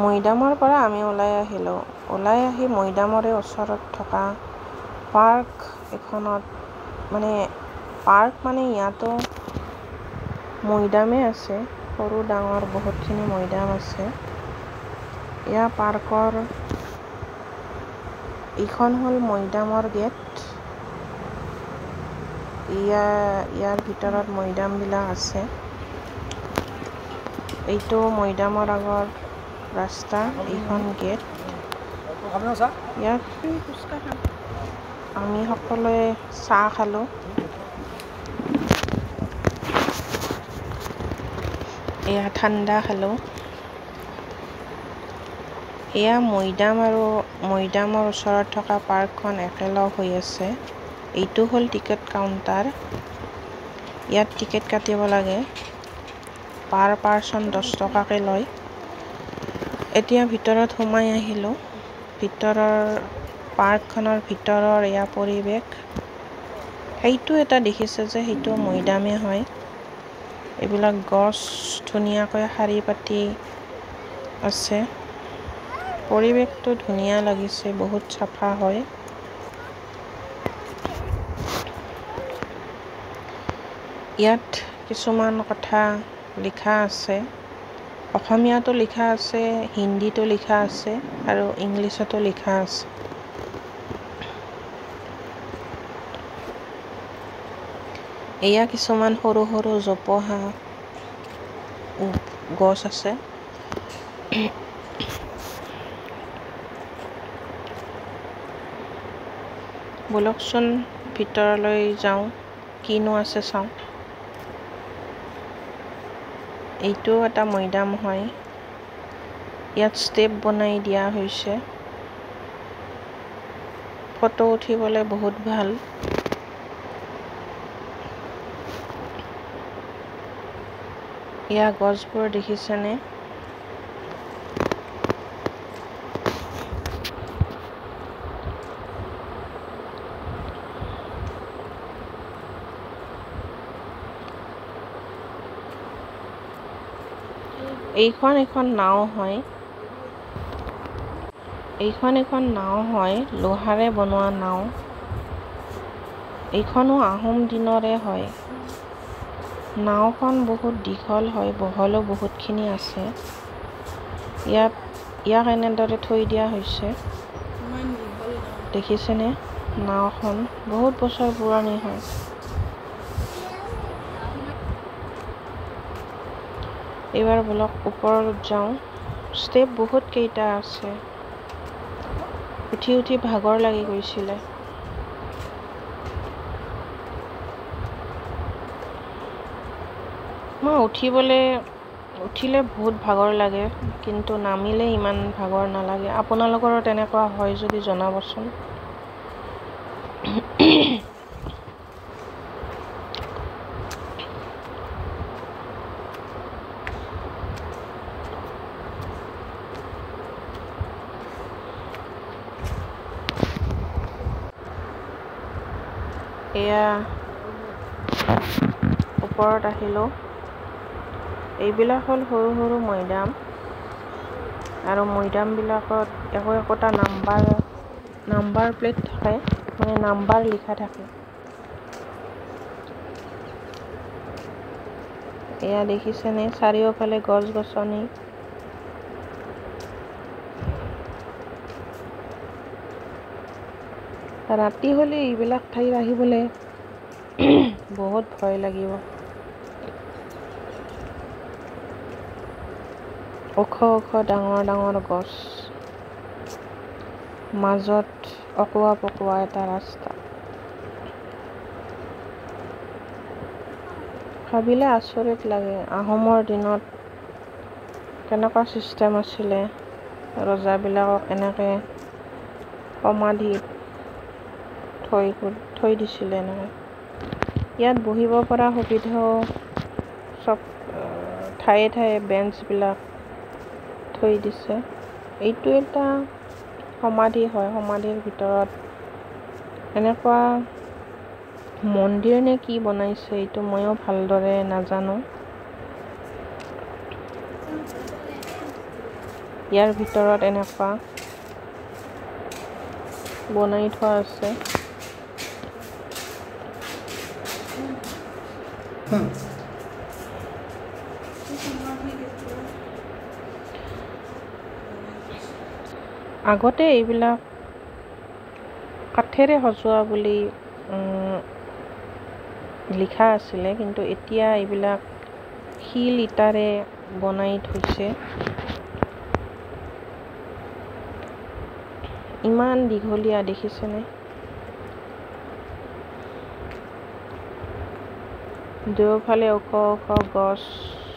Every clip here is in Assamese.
মৈদামৰ পৰা আমি ওলাই আহিলোঁ। ওলাই আহি মৈদামৰে ওচৰত থকা পাৰ্ক এখনত পাৰ্ক ইয়াতো মৈদামে আছে, সৰু ডাঙৰ বহুতখিনি মৈদাম আছে। ইয়াৰ পাৰ্কৰ এইখন হ'ল মৈদামৰ গেট। ইয়াৰ ভিতৰত মৈদামবিলাক আছে। এইটো মৈদামৰ আগৰ ৰাস্তা, এইখন গেট। ইয়াত আমি সকলোৱে চাহ খালোঁ। এয়া ঠাণ্ডা খালোঁ। এয়া মৈদাম আৰু মৈদামৰ ওচৰত থকা পাৰ্কখন একেলগ হৈ আছে। এইটো হ'ল টিকেট কাউণ্টাৰ। ইয়াত টিকেট কাটিব লাগে। পাৰ পাৰ্চন 10 টকাকৈ লয়। এতিয়া ভিতৰত সোমাই আহিলোঁ। পাৰ্কখনৰ ভিতৰৰ এয়া পৰিৱেশ। সেইটো এটা দেখিছে যে সেইটো মৈদামে হয়। এইবিলাক গছ ধুনীয়াকৈ শাৰী পাতি আছে। পৰিৱেশটো ধুনীয়া লাগিছে, বহুত চাফা হয়। ইয়াত কিছুমান কথা লিখা আছে। অসমীয়াতো লিখা আছে, হিন্দীতো লিখা আছে আৰু ইংলিছতো লিখা আছে। এয়া কিছুমান সৰু সৰু জোপোহা গছ আছে। বলকচোন ভিতৰলৈ যাওঁ, কিনো আছে চাওঁ। এইটোও এটা মৈদাম হয়। ইয়াত ষ্টেপ বনাই দিয়া হৈছে। ফটো উঠিবলৈ বহুত ভাল। এয়া গছবোৰ দেখিছেনে? এইখন এখন নাও হয়। লোহাৰে বনোৱা নাও। এইখনো আহোম দিনৰে হয়। নাওখন বহুত দীঘল হয়, বহলো বহুতখিনি আছে। ইয়াক এনেদৰে থৈ দিয়া হৈছে। দেখিছেনে? নাওখন বহুত বছৰ পুৰণি হয়। এইবাৰ বলক ওপৰত যাওঁ। ষ্টেপ বহুত কেইটা আছে। উঠি উঠি ভাগৰ লাগি গৈছিলে। উঠিলে বহুত ভাগৰ লাগে, কিন্তু নামিলে ইমান ভাগৰ নালাগে। আপোনালোকৰো তেনেকুৱা হয় যদি জনাবচোন। এয়া ওপৰত আহিলোঁ। এইবিলাক হ'ল সৰু সৰু মৈদাম আৰু মৈদামবিলাকত একোটা নাম্বাৰ প্লেট থাকে, নাম্বাৰ লিখা থাকে। এয়া দেখিছেনে? চাৰিওফালে গছ গছনি। ৰাতি হ'লে এইবিলাক ঠাইত আহিবলৈ বহুত ভয় লাগিব। ওখ ওখ ডাঙৰ ডাঙৰ গছ, মাজত অকোৱা পকোৱা এটা ৰাস্তা। ভাবিলে আচৰিত লাগে, আহোমৰ দিনত কেনেকুৱা চিষ্টেম আছিলে। ৰজাবিলাকক এনেকৈ সমাধিত থৈ দিছিলে এনেকৈ। ইয়াত বহিব পৰা সুবিধাও চব ঠায়ে ঠায়ে বেঞ্চবিলাক থৈ দিছে। এইটো এটা সমাধি হয়। সমাধিৰ ভিতৰত এনেকুৱা মন্দিৰ নে কি বনাইছে, এইটো ময়ো ভালদৰে নাজানো। ইয়াৰ ভিতৰত এনেকুৱা বনাই থোৱা আছে। আগতে এইবিলাক কাঠেৰে সজোৱা বুলি লিখা আছিলে, কিন্তু এতিয়া এইবিলাক শিল ইটাৰে বনাই থৈছে। ইমান দীঘলীয়া দেখিছেনে? দুয়োফালে ওখ ওখ গছ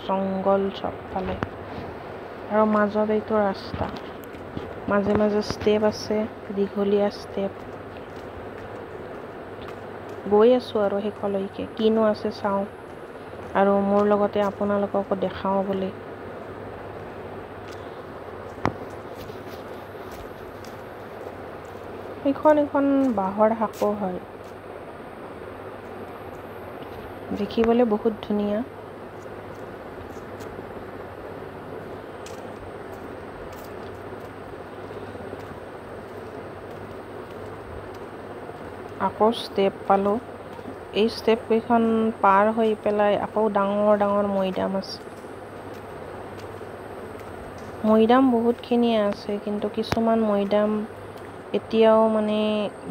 জংঘল চবফালে, আৰু মাজত এইটো ৰাস্তা, মাজে মাজে ষ্টেপ আছে, দীঘলীয়া ষ্টেপ। গৈ আছোঁ আৰু শেষলৈকে, কিনো আছে চাওঁ, আৰু মোৰ লগতে আপোনালোককো দেখাওঁ বুলি। এইখন বাঁহৰ সাঁকো হয়, দেখিবলৈ বহুত ধুনীয়া। আকৌ ষ্টেপ পালোঁ। এই ষ্টেপ কেইখন পাৰ হৈ পেলাই আকৌ ডাঙৰ ডাঙৰ মৈদাম আছে। মৈদাম বহুতখিনিয়ে আছে, কিন্তু কিছুমান মৈদাম এতিয়াও মানে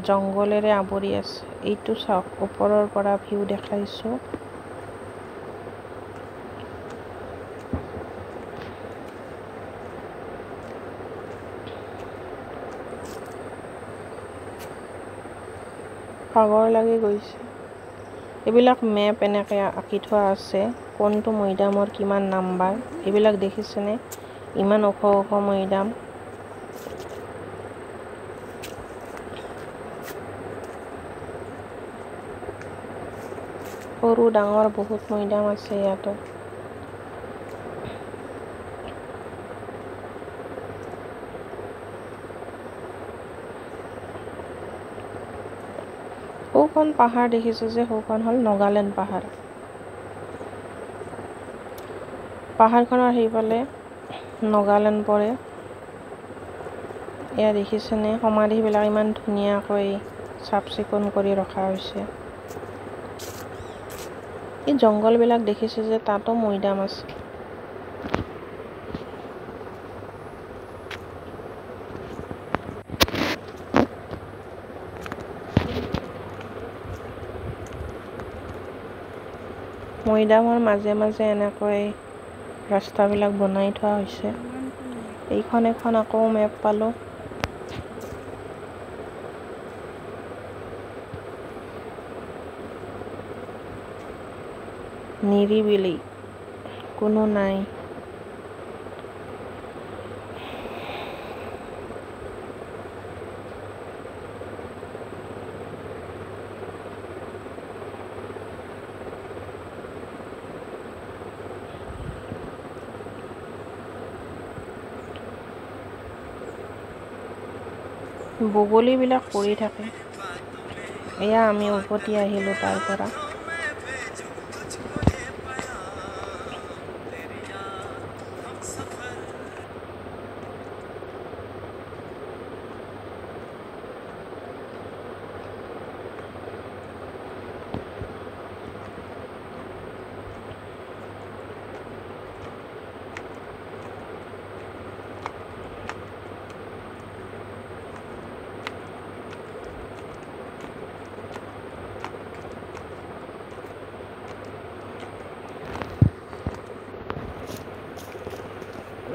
জংঘলেৰে আৱৰি আছে। এইটো চাওক, ওপৰৰ পৰা ভিউ দেখাইছোঁ। ভাগৰ লাগি গৈছে। এইবিলাক মেপ এনেকৈ আঁকি থোৱা আছে, কোনটো মৈদামৰ কিমান নাম্বাৰ, এইবিলাক দেখিছেনে? ইমান ওখ ওখ মৈদাম। সৰু ডাঙৰ বহুত মৈদাম আছে ইয়াতো। সৌখন পাহাৰ দেখিছোঁ যে, সৌখন হ'ল নগালেণ্ড পাহাৰ। পাহাৰখনৰ সেইফালে নগালেণ্ড পৰে। এয়া দেখিছেনে, সমাধিবিলাক ইমান ধুনীয়াকৈ চাফ চিকুণ কৰি ৰখা হৈছে। এই জংঘলবিলাক দেখিছোঁ যে, তাতো মৈদাম আছে। মৈদামৰ মাজে মাজে এনেকৈ ৰাস্তাবিলাক বনাই থোৱা হৈছে। এইখন এখন আকৌ মেপ পালোঁ। নিৰিবিলি, কোনো নাই। বগলীবিলাক পৰি থাকে। এয়া আমি উভতি আহিলোঁ তাৰ পৰা।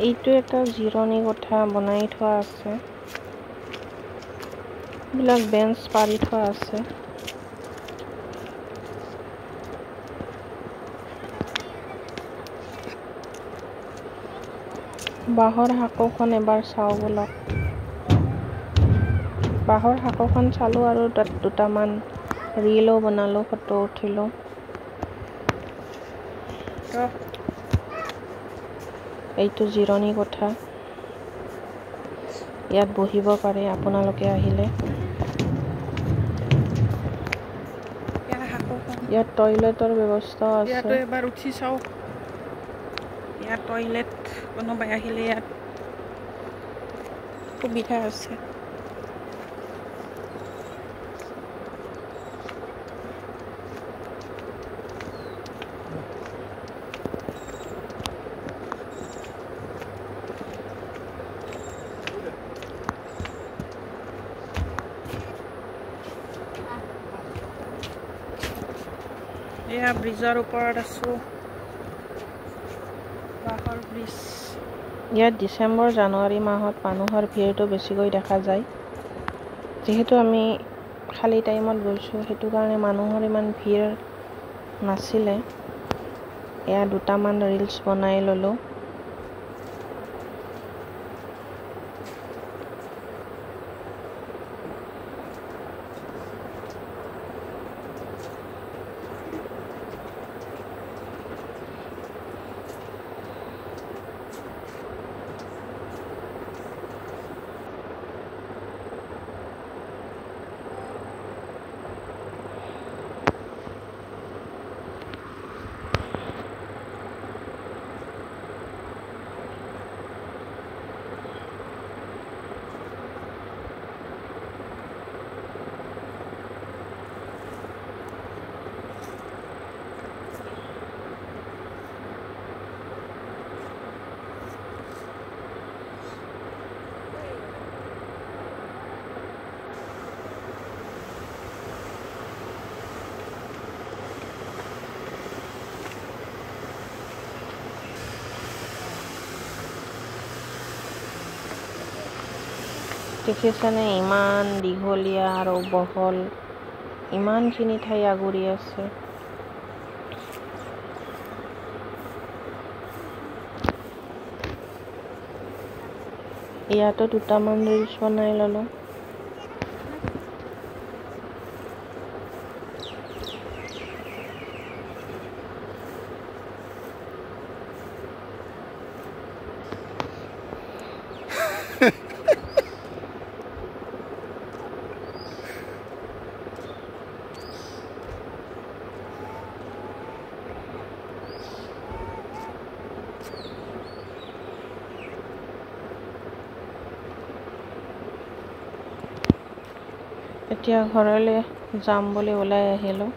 এইটো এটা জিৰণি কোঠা বনাই থোৱা আছে। এইবিলাক বেঞ্চ পাৰি থোৱা আছে। বাঁহৰ সাঁকোখন এবাৰ চাওঁ বলক। বাঁহৰ সাঁকোখন চালোঁ আৰু তাত দুটামান ৰীলো বনালোঁ, ফটো উঠিলোঁ। এইটো জিৰণি কোঠা, ইয়াত বহিব পাৰে আপোনালোকে আহিলে। ইয়াত টয়লেটৰ ব্যৱস্থাও আছে। ইয়াতো এবাৰ উঠি চাওক। ইয়াত টয়লেট, কোনোবাই আহিলে ইয়াত সুবিধা আছে। এয়া ব্ৰিজৰ ওপৰত আছো, বাঁহৰ ব্ৰিজ। ইয়াত ডিচেম্বৰ জানুৱাৰী মাহত মানুহৰ ভিৰটো বেছিকৈ দেখা যায়। যিহেতু আমি খালী টাইমত গৈছোঁ, সেইটো কাৰণে মানুহৰ ইমান ভিৰ নাছিলে। এয়া দুটামান ৰিলছ বনাই ল'লোঁ। দেখিছেনে ইমান দীঘলীয়া আৰু বহল, ইমানখিনি ঠাই আগুৰি আছে। ইয়াতো দুটামান ৰিলছ বনাই ল'লোঁ। এতিয়া ঘৰলৈ যাম বুলি ওলাই আহিলোঁ।